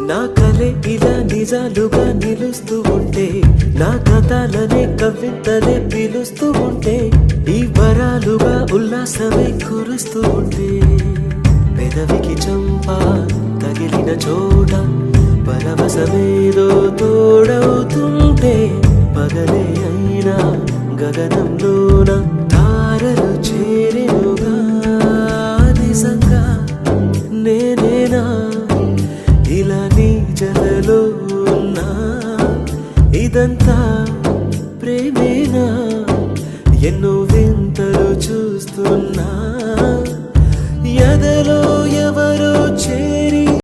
నా కలే ఇలా నిజాలుగా నిలుస్తూ ఉంటే, నా కథలనే కవితలే పిలుస్తూ ఉంటే, ఈ వరాలుగా ఉల్లాసమే కురుస్తూ ఉంటే, పెదవికి చంప తగిలిన చోట పరవశమేదో తోడవుతుంటే, పగలే అయినా గగనంలోన తారలు చేరెనుగా. నిజంగా నేనేనా ఇలా నీ జలలో ఉన్నా? ఇదంతా ప్రేమేనా? ఎన్నో వింతలు చూస్తున్నా ఎదలో